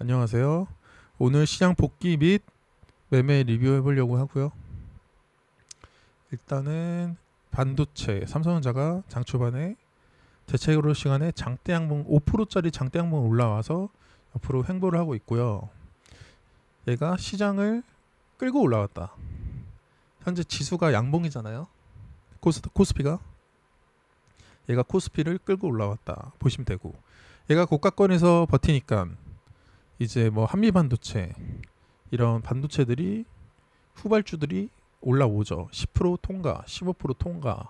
안녕하세요. 오늘 시장 복귀 및 매매 리뷰해 보려고 하고요. 일단은 반도체 삼성전자가 장 초반에 대체로 시간에 장대 양봉 5%짜리 장대 양봉 올라와서 옆으로 횡보를 하고 있고요. 얘가 시장을 끌고 올라왔다. 현재 지수가 양봉이잖아요. 코스피가 얘가 코스피를 끌고 올라왔다 보시면 되고, 얘가 고가권에서 버티니까 이제 뭐 한미 반도체 이런 반도체들이 후발주들이 올라오죠. 10% 통과, 15% 통과,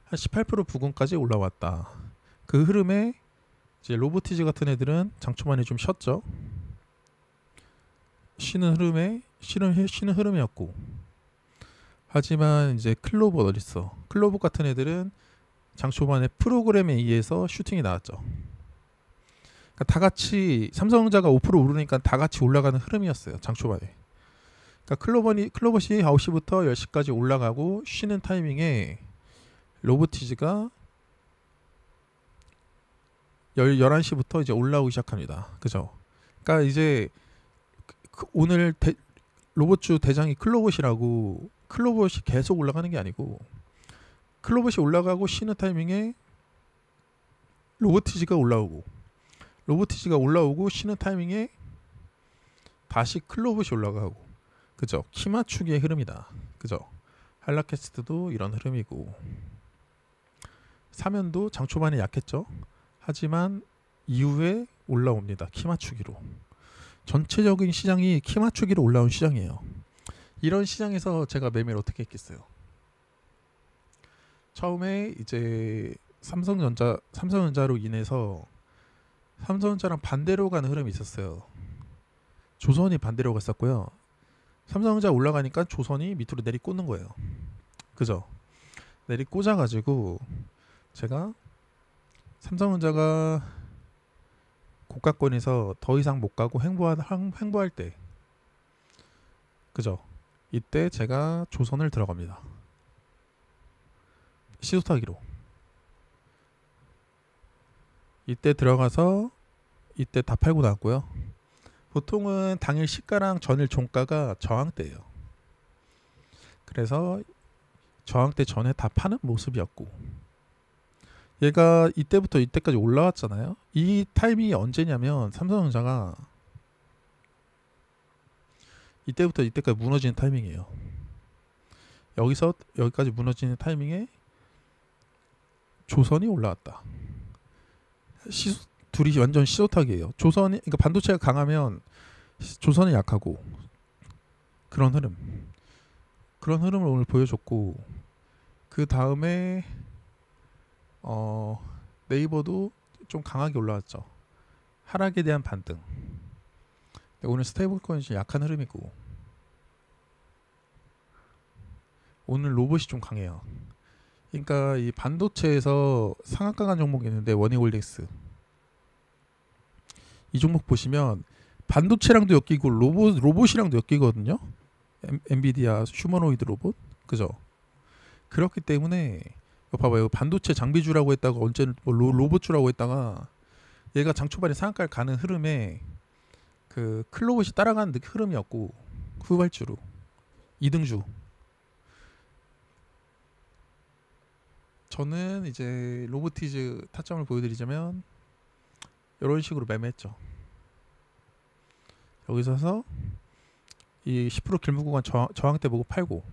한 18% 부근까지 올라왔다. 그 흐름에 이제 로보티즈 같은 애들은 장초반에 좀 쉬었죠. 쉬는 흐름이었고, 하지만 이제 클로버 어딨어? 클로버 같은 애들은 장초반에 프로그램에 의해서 슈팅이 나왔죠. 그러니까 다 같이 삼성전자가 5% 오르니까 다 같이 올라가는 흐름이었어요. 장초반에. 그러니까 클로버시 9시부터 10시까지 올라가고 쉬는 타이밍에 로보티즈가 11시부터 이제 올라오기 시작합니다. 그죠? 그러니까 이제 오늘 로봇주 대장이 클로버시라고, 클로버시 계속 올라가는 게 아니고 클로버시 올라가고 쉬는 타이밍에 로보티즈가 올라오고 쉬는 타이밍에 다시 클로버시 올라가고, 그죠? 키 맞추기의 흐름이다. 그죠? 한라캐스트도 이런 흐름이고, 사면도 장 초반에 약했죠. 하지만 이후에 올라옵니다. 키 맞추기로. 전체적인 시장이 키 맞추기로 올라온 시장이에요. 이런 시장에서 제가 매매를 어떻게 했겠어요? 처음에 이제 삼성전자로 인해서 삼성전자랑 반대로 가는 흐름이 있었어요. 조선이 반대로 갔었고요. 삼성전자 올라가니까 조선이 밑으로 내리꽂는 거예요. 그죠? 내리꽂아가지고 제가 삼성전자가 고가권에서 더 이상 못 가고 횡보할 때, 그죠? 이때 제가 조선을 들어갑니다. 시소타기로. 이때 들어가서 이때 다 팔고 나왔고요. 보통은 당일 시가랑 전일 종가가 저항대예요. 그래서 저항대 전에 다 파는 모습이었고, 얘가 이때부터 이때까지 올라왔잖아요. 이 타이밍이 언제냐면 삼성전자가 이때부터 이때까지 무너지는 타이밍이에요. 여기서 여기까지 무너지는 타이밍에 조선이 올라왔다. 둘이 완전 시소타기예요. 조선이, 그러니까 반도체가 강하면 조선이 약하고, 그런 흐름을 오늘 보여줬고, 그 다음에 네이버도 좀 강하게 올라왔죠. 하락에 대한 반등. 오늘 스테이블코인이 약한 흐름이고, 오늘 로봇이 좀 강해요. 그러니까 이 반도체에서 상한가 간 종목이 있는데, 원희홀딩스 이 종목 보시면 반도체랑도 엮이고 로봇이랑도 엮이거든요. 엔비디아 휴머노이드 로봇, 그죠? 그렇기 때문에 이거 봐봐요. 반도체 장비주라고 했다가 언제는 뭐 로봇주라고 했다가 얘가 장초반에 상한가를 가는 흐름에 그 클로봇이 따라가는 흐름이었고, 후발주로 2등주. 저는 이제 로보티즈 타점을 보여드리자면 이런 식으로 매매했죠. 여기서서 이 10% 길목 구간 저항대 보고 팔고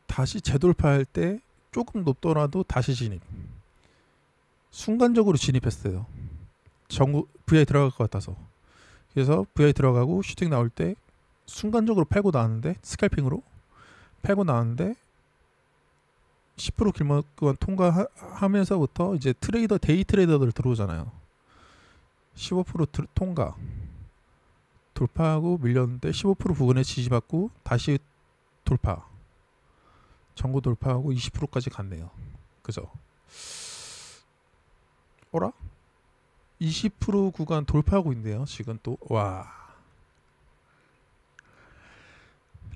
다시 재돌파할 때 조금 높더라도 다시 진입. 순간적으로 진입했어요. VI 들어갈 것 같아서. 그래서 VI 들어가고 슈팅 나올 때 순간적으로 팔고 나왔는데, 스캘핑으로 팔고 나왔는데 10% 길목 구간 통과하면서부터 이제 데이 트레이더들 들어오잖아요. 15% 통과 돌파하고 밀렸는데 15% 부근에 지지받고 다시 돌파, 전고 돌파하고 20%까지 갔네요. 그죠? 어라? 20% 구간 돌파하고 있네요. 지금 또 와,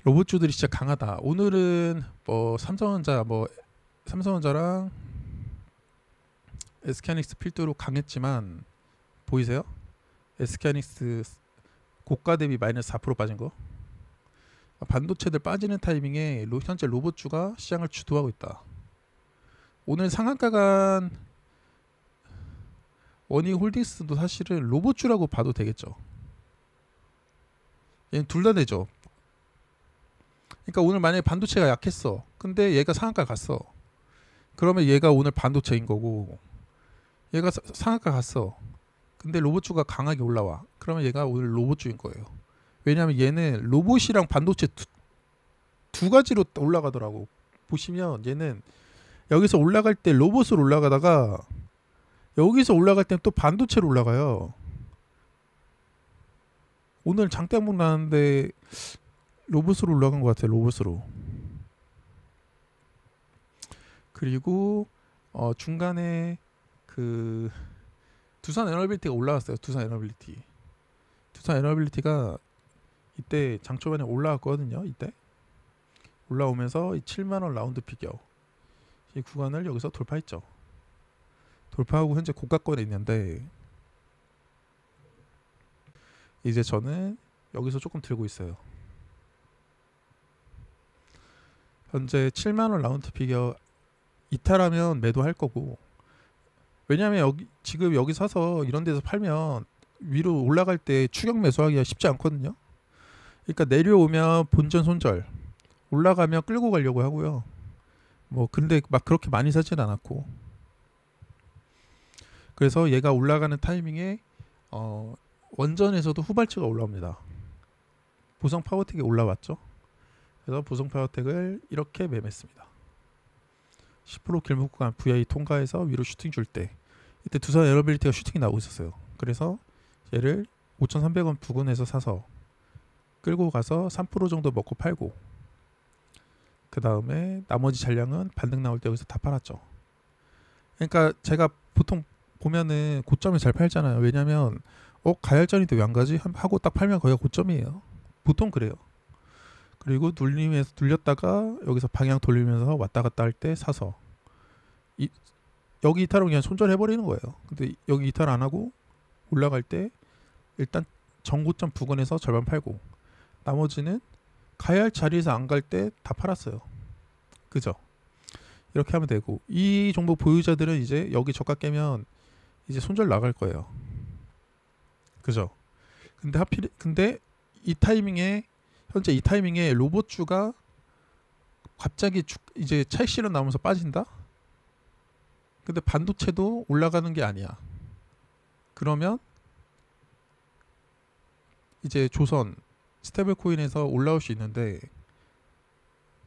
로봇주들이 진짜 강하다. 오늘은 삼성전자랑 SK 하이닉스 필두로 강했지만 보이세요? SK 하이닉스 고가 대비 마이너스 4% 빠진 거. 반도체들 빠지는 타이밍에 현재 로봇주가 시장을 주도하고 있다. 오늘 상한가 간 원익홀딩스도 사실은 로봇주라고 봐도 되겠죠. 얘는 둘 다 되죠. 그러니까 오늘 만약에 반도체가 약했어. 근데 얘가 상한가 갔어. 그러면 얘가 오늘 반도체인 거고, 얘가 상한가 갔어. 근데 로봇주가 강하게 올라와. 그러면 얘가 오늘 로봇주인 거예요. 왜냐하면 얘는 로봇이랑 반도체 두 가지로 올라가더라고. 보시면 얘는 여기서 올라갈 때 로봇으로 올라가다가 여기서 올라갈 때는 또 반도체로 올라가요. 오늘 장대항목 나는데 로봇으로 올라간 것 같아요. 로봇으로. 그리고 중간에 그 두산 에너빌리티가 올라왔어요. 두산 에너빌리티가 이때 장 초반에 올라왔거든요. 이때 올라오면서 이 7만원 라운드 피겨 이 구간을 여기서 돌파했죠. 돌파하고 현재 고가권에 있는데, 이제 저는 여기서 조금 들고 있어요. 현재 7만원 라운드 피겨 이탈하면 매도할 거고, 왜냐하면 지금 여기 사서 이런 데서 팔면 위로 올라갈 때 추격 매수하기가 쉽지 않거든요. 그러니까 내려오면 본전 손절, 올라가면 끌고 가려고 하고요. 근데 막 그렇게 많이 사진 않았고, 그래서 얘가 올라가는 타이밍에 원전에서도 후발주가 올라옵니다. 보성 파워텍이 올라왔죠. 그래서 보성 파워텍을 이렇게 매매했습니다. 10% 길목 구간 VI 통과해서 위로 슈팅 줄 때, 이때 두산 에너빌리티가 슈팅이 나오고 있었어요. 그래서 얘를 5,300원 부근에서 사서 끌고 가서 3% 정도 먹고 팔고, 그 다음에 나머지 잔량은 반등 나올 때 여기서 다 팔았죠. 그러니까 제가 보통 보면은 고점에 잘 팔잖아요. 왜냐면 가열전인데 왜 안 가지? 하고 딱 팔면 거기가 고점이에요. 보통 그래요. 그리고 눌렸다가 여기서 방향 돌리면서 왔다 갔다 할 때 사서 여기 이탈하면 그냥 손절해버리는 거예요. 근데 여기 이탈 안 하고 올라갈 때 일단 정고점 부근에서 절반 팔고, 나머지는 가야 할 자리에서 안 갈 때 다 팔았어요. 그죠? 이렇게 하면 되고, 이 종목 보유자들은 이제 여기 저가 깨면 이제 손절 나갈 거예요. 그죠? 근데 현재 이 타이밍에 로봇주가 갑자기 이제 차익 실현 나오면서 빠진다? 근데 반도체도 올라가는 게 아니야. 그러면 이제 조선 스테이블 코인에서 올라올 수 있는데,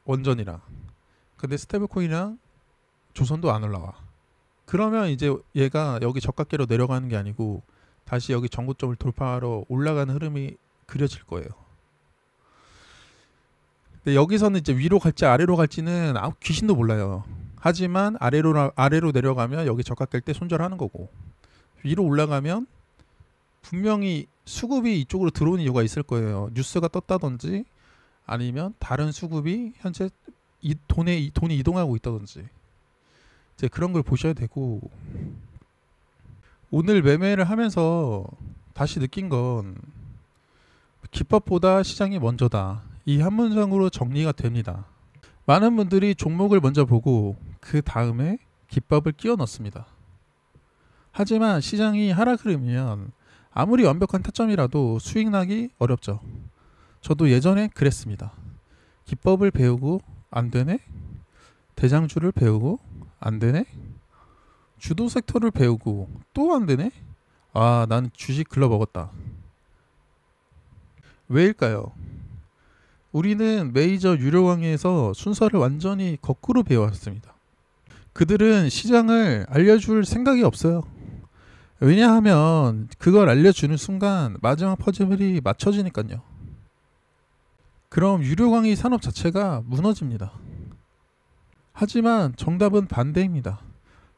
원전이랑. 근데 스테이블 코인이랑 조선도 안 올라와. 그러면 이제 얘가 여기 저가계로 내려가는 게 아니고 다시 여기 정고점을 돌파하러 올라가는 흐름이 그려질 거예요. 근데 여기서는 이제 위로 갈지 아래로 갈지는 귀신도 몰라요. 하지만 아래로 내려가면 여기 저가 깰 때 손절하는 거고, 위로 올라가면 분명히 수급이 이쪽으로 들어오는 이유가 있을 거예요. 뉴스가 떴다든지 아니면 다른 수급이 현재 돈이 이동하고 있다든지, 이제 그런 걸 보셔야 되고, 오늘 매매를 하면서 다시 느낀 건 기법보다 시장이 먼저다. 이 한 문장으로 정리가 됩니다. 많은 분들이 종목을 먼저 보고 그 다음에 기법을 끼워 넣습니다. 하지만 시장이 하락 흐르면 아무리 완벽한 타점이라도 수익 나기 어렵죠. 저도 예전에 그랬습니다. 기법을 배우고 안 되네? 대장주를 배우고 안 되네? 주도 섹터를 배우고 또 안 되네? 난 주식 글러먹었다. 왜일까요? 우리는 메이저 유료 강의에서 순서를 완전히 거꾸로 배워왔습니다. 그들은 시장을 알려줄 생각이 없어요. 왜냐하면 그걸 알려주는 순간 마지막 퍼즐이 맞춰지니까요. 그럼 유료 강의 산업 자체가 무너집니다. 하지만 정답은 반대입니다.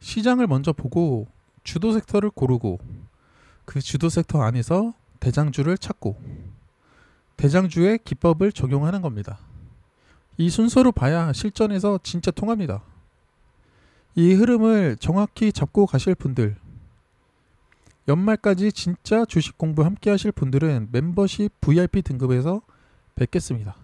시장을 먼저 보고 주도 섹터를 고르고 그 주도 섹터 안에서 대장주를 찾고 대장주의 기법을 적용하는 겁니다. 이 순서로 봐야 실전에서 진짜 통합니다. 이 흐름을 정확히 잡고 가실 분들, 연말까지 진짜 주식 공부 함께 하실 분들은 멤버십 VIP 등급에서 뵙겠습니다.